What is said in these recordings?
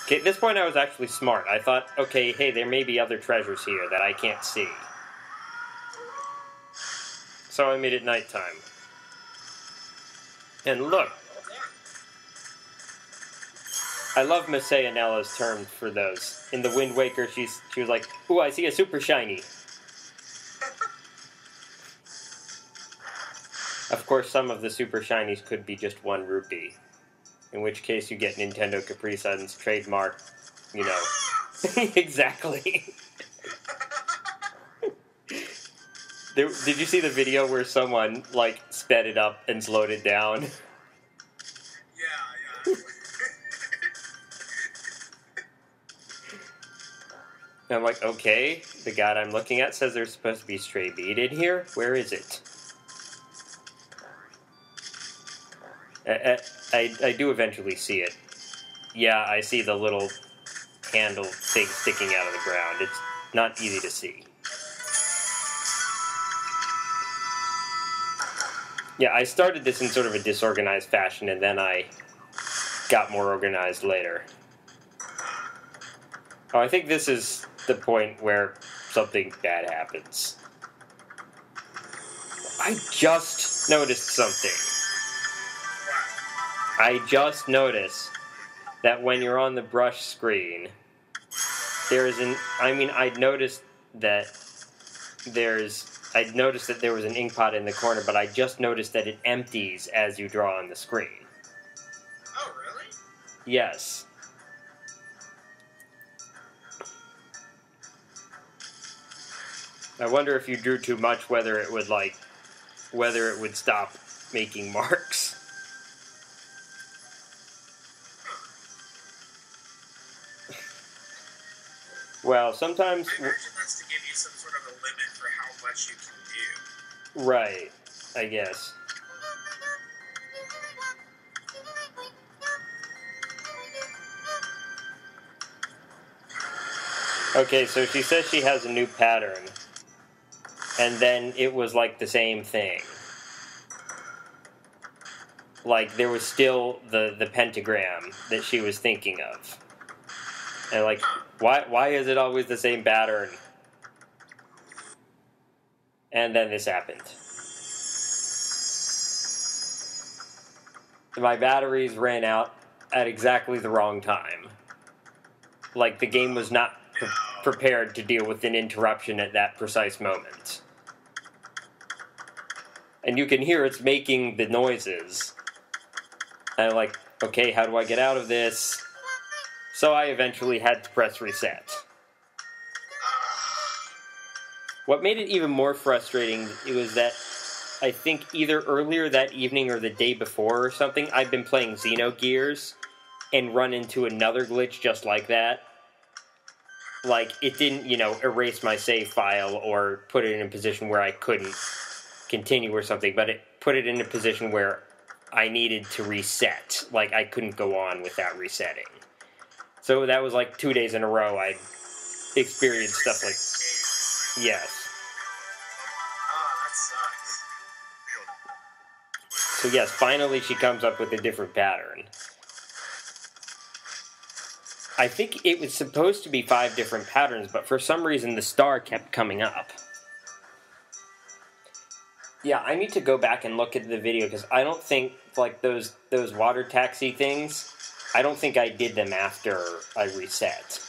Okay, at this point I was actually smart. I thought, okay, hey, there may be other treasures here that I can't see. So I made it nighttime. And look. I love Miss Sayanella's term for those. In the Wind Waker, she was like, ooh, I see a super shiny. Of course, some of the super shinies could be just 1 rupee. In which case you get Nintendo Capri Sun's trademark, you know. Exactly. Did you see the video where someone, like, sped it up and slowed it down? Yeah. And I'm like, okay, the guide I'm looking at says there's supposed to be stray bead in here. Where is it? I do eventually see it. Yeah, I see the little handle thing sticking out of the ground. It's not easy to see. Yeah, I started this in sort of a disorganized fashion, and then I got more organized later. Oh, I think this is the point where something bad happens. I just noticed something. I just noticed that when you're on the brush screen, I'd noticed that there was an ink pot in the corner, but I just noticed that it empties as you draw on the screen. Oh, really? Yes. I wonder if you drew too much, whether it would stop making marks. Well, sometimes... I imagine that's to give you some sort of a limit for how much you can do. Right, I guess. Okay, so she says she has a new pattern. And then it was like the same thing. Like, there was still the pentagram that she was thinking of. And like, why is it always the same pattern? And then this happened. My batteries ran out at exactly the wrong time. Like, the game was not prepared to deal with an interruption at that precise moment. And you can hear it's making the noises. And I'm like, okay, how do I get out of this? So I eventually had to press reset. What made it even more frustrating, it was that I think either earlier that evening or the day before or something, I'd been playing Xenogears and run into another glitch just like that. Like, it didn't, erase my save file or put it in a position where I couldn't continue or something, but it put it in a position where I needed to reset. Like, I couldn't go on without resetting. So that was like 2 days in a row I experienced stuff like... Yes. Oh, that sucks. So yes, finally she comes up with a different pattern. I think it was supposed to be 5 different patterns, but for some reason the star kept coming up. Yeah, I need to go back and look at the video, because I don't think, like, those water taxi things, I don't think I did them after I reset.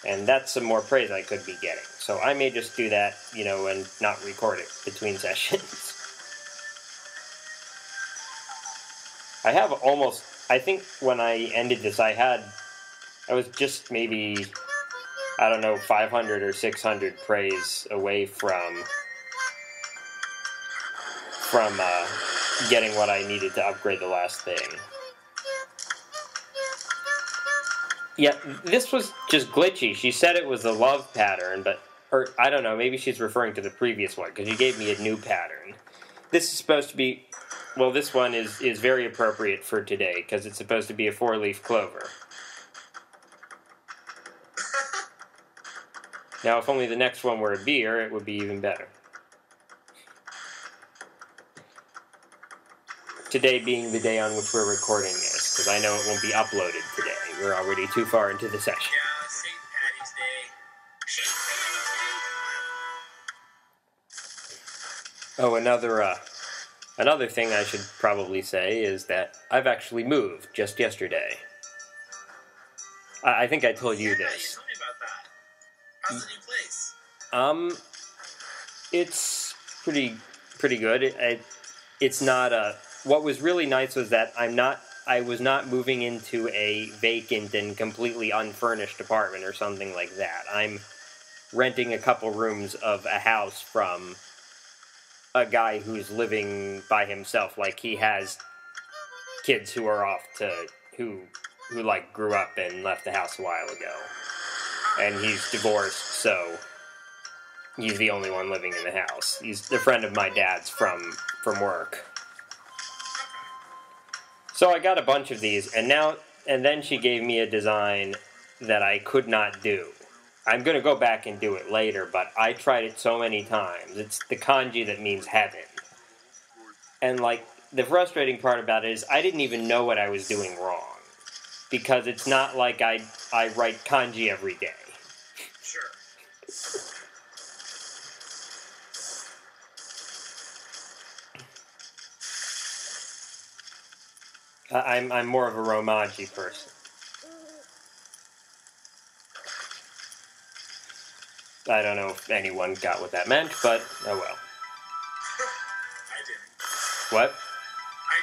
And that's some more praise I could be getting. So I may just do that, and not record it between sessions. I think when I ended this, I was just maybe, 500 or 600 praise away from getting what I needed to upgrade the last thing. Yeah, this was just glitchy. She said it was a love pattern, or I don't know, maybe she's referring to the previous one, because she gave me a new pattern. This is supposed to be, well, this one is very appropriate for today, because it's supposed to be a 4-leaf clover. Now, if only the next one were a beer, it would be even better. Today being the day on which we're recording this, because I know it won't be uploaded today. we're already too far into the session. Yeah, St. Patty's Day. Oh, another thing I should probably say is that I've actually moved just yesterday. I think I told you Yeah, this. you told me about that. How's the new place? It's pretty good. It's not what was really nice was that I was not moving into a vacant and completely unfurnished apartment or something like that. I'm renting a couple rooms of a house from a guy who's living by himself. Like, he has kids who are off to who like grew up and left the house a while ago. And he's divorced, so he's the only one living in the house. He's a friend of my dad's from work. So I got a bunch of these, and then she gave me a design that I could not do. I'm going to go back and do it later, but I tried it so many times. It's the kanji that means heaven. And, like, the frustrating part about it is I didn't even know what I was doing wrong. Because it's not like I write kanji every day. Sure. I'm more of a romaji person. I don't know if anyone got what that meant, but oh well. I didn't. What? I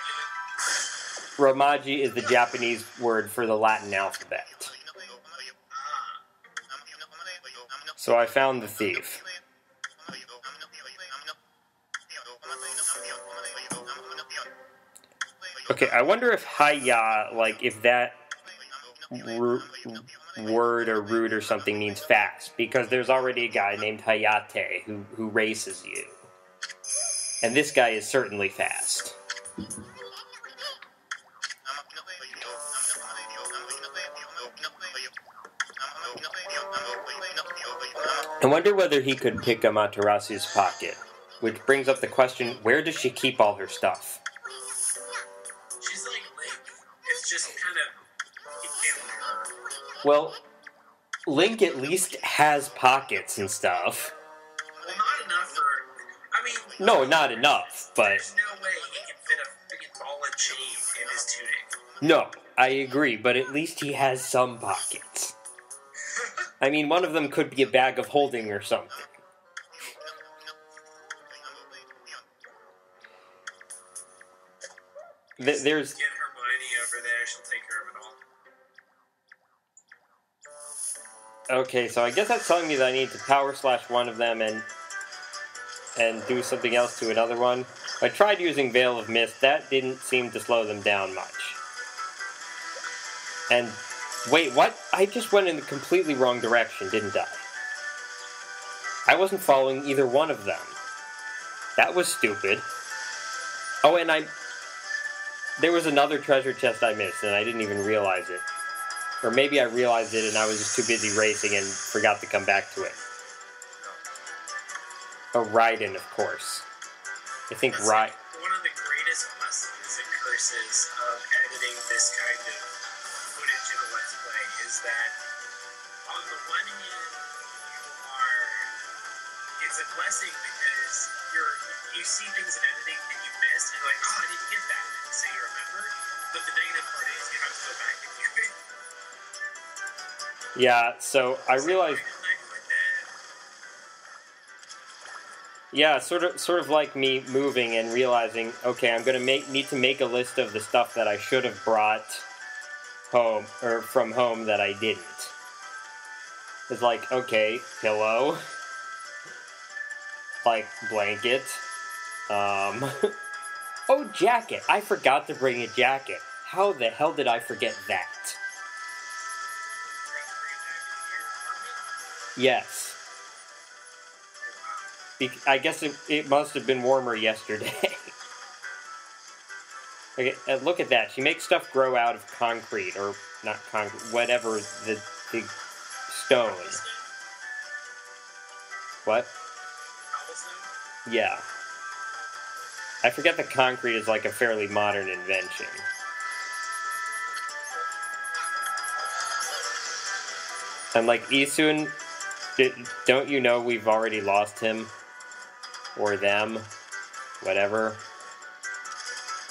didn't. Romaji is the Japanese word for the Latin alphabet. So I found the thief. Okay, I wonder if Haya, like, if that word or root or something means fast, because there's already a guy named Hayate who races you. And this guy is certainly fast. I wonder whether he could pick Amaterasu's pocket, which brings up the question, where does she keep all her stuff? She's like Link. It's just kind of in her. Well, Link at least has pockets and stuff. Well, not enough for... I mean... No, not enough, but... There's no way he can fit a freaking ball and chain in his tunic. No, I agree, but at least he has some pockets. I mean, one of them could be a bag of holding or something. There's... Get Hermione over there, she'll take care of it all. Okay, so I guess that's telling me that I need to power slash one of them and do something else to another one. I tried using Veil of Mist. That didn't seem to slow them down much. And... wait, what? I just went in the completely wrong direction, didn't I? I wasn't following either one of them. That was stupid. Oh, and there was another treasure chest I missed, and I didn't even realize it. Or maybe I realized it and I was just too busy racing and forgot to come back to it. Oh, Raiden, of course. I think That's like one of the greatest blessings and curses of editing this kind of footage in a Let's Play is that on the one hand, it's a blessing because you see things in editing that you missed and you're like, oh, I didn't get that, so you remember. But the negative part is you have to go back and do it. Yeah, so I realized... yeah, sort of like me moving and realizing, okay, I'm gonna need to make a list of the stuff that I should have brought home, or from home that I didn't. It's like, okay, pillow, like, blanket, oh, jacket! I forgot to bring a jacket. How the hell did I forget that? Yes. I guess it must have been warmer yesterday. Okay, look at that. She makes stuff grow out of concrete, or not concrete, whatever the stone. What? Yeah. I forget that concrete is like a fairly modern invention. And like Isun, don't you know we've already lost him? Or them? Whatever.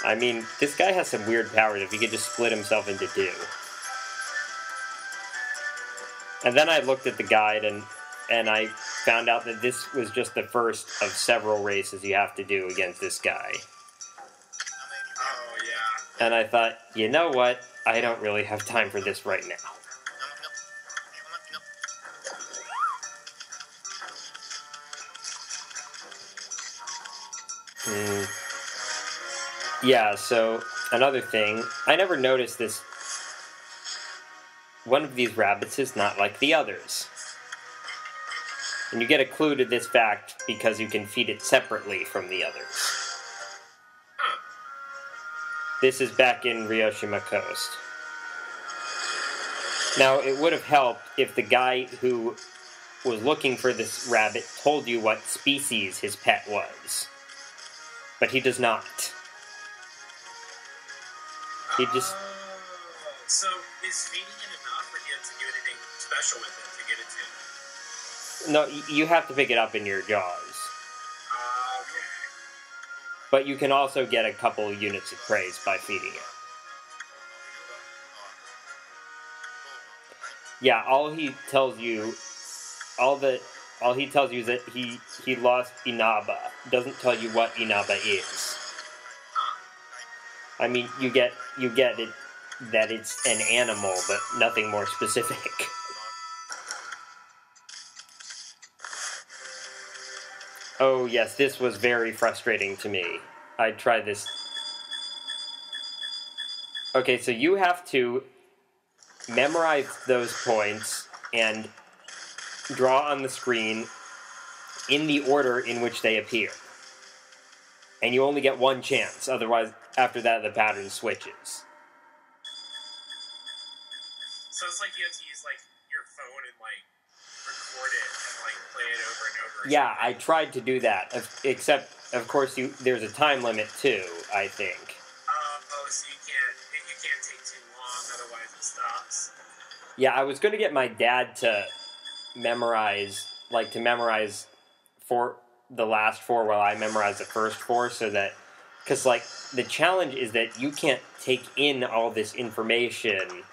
I mean, this guy has some weird powers if he could just split himself into two. And then I looked at the guide and I found out that this was just the first of several races you have to do against this guy. Oh, yeah. And I thought, you know what? I don't really have time for this right now. Yeah, so another thing, I never noticed this. One of these rabbits is not like the others. And you get a clue to this fact because you can feed it separately from the others. This is back in Ryoshima Coast. Now, it would have helped if the guy who was looking for this rabbit told you what species his pet was. But he does not. He just... So, is feeding it enough, or do you have to do anything special with it to get it to? No, you have to pick it up in your jaws. Okay. But you can also get a couple units of praise by feeding it. Yeah, all he tells you is that he lost Inaba. Doesn't tell you what Inaba is. I mean, you get it that it's an animal, but nothing more specific. Oh yes, this was very frustrating to me. I tried this. Okay, so you have to memorize those points and draw on the screen in the order in which they appear. And you only get one chance, otherwise, after that, the pattern switches. So it's like you have to use, like, your phone and, like, record it and, like, play it over and over. Yeah, I tried to do that, except, of course, there's a time limit, too, I think. So you can't take too long, otherwise it stops. Yeah, I was going to get my dad to memorize for the last four while I memorize the first four, so that, because, like, the challenge is that you can't take in all this information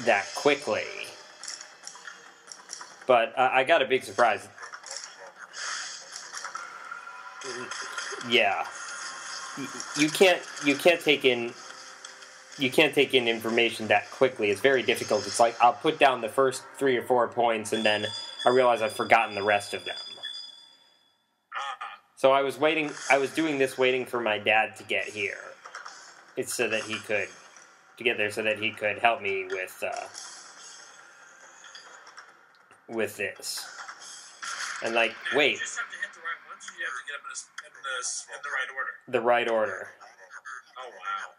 that quickly. But I got a big surprise. Yeah, you can't take in information that quickly. It's very difficult. It's like I'll put down the first 3 or 4 points, and then I realize I've forgotten the rest of them. So I was doing this waiting for my dad to get here. It's so that he could help me with this. And like, wait. You just have to hit the right ones, or you have to get them in the right order? The right order. Oh, wow.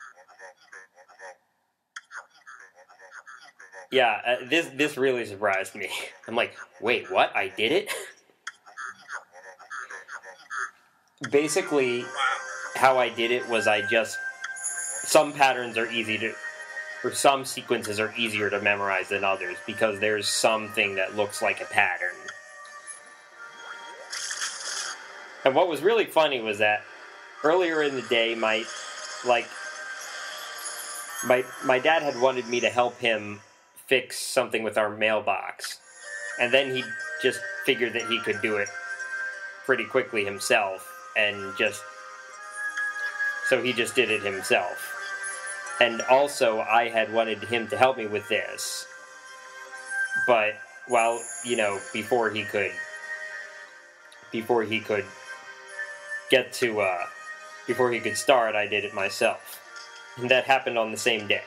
Yeah, this really surprised me. I'm like, wait, what? I did it? Basically, how I did it was some patterns are or some sequences are easier to memorize than others, because there's something that looks like a pattern. And what was really funny was that earlier in the day, my dad had wanted me to help him fix something with our mailbox. And then he just figured that he could do it pretty quickly himself, and so he just did it himself. And also, I had wanted him to help me with this, but before he could start, I did it myself. And that happened on the same day.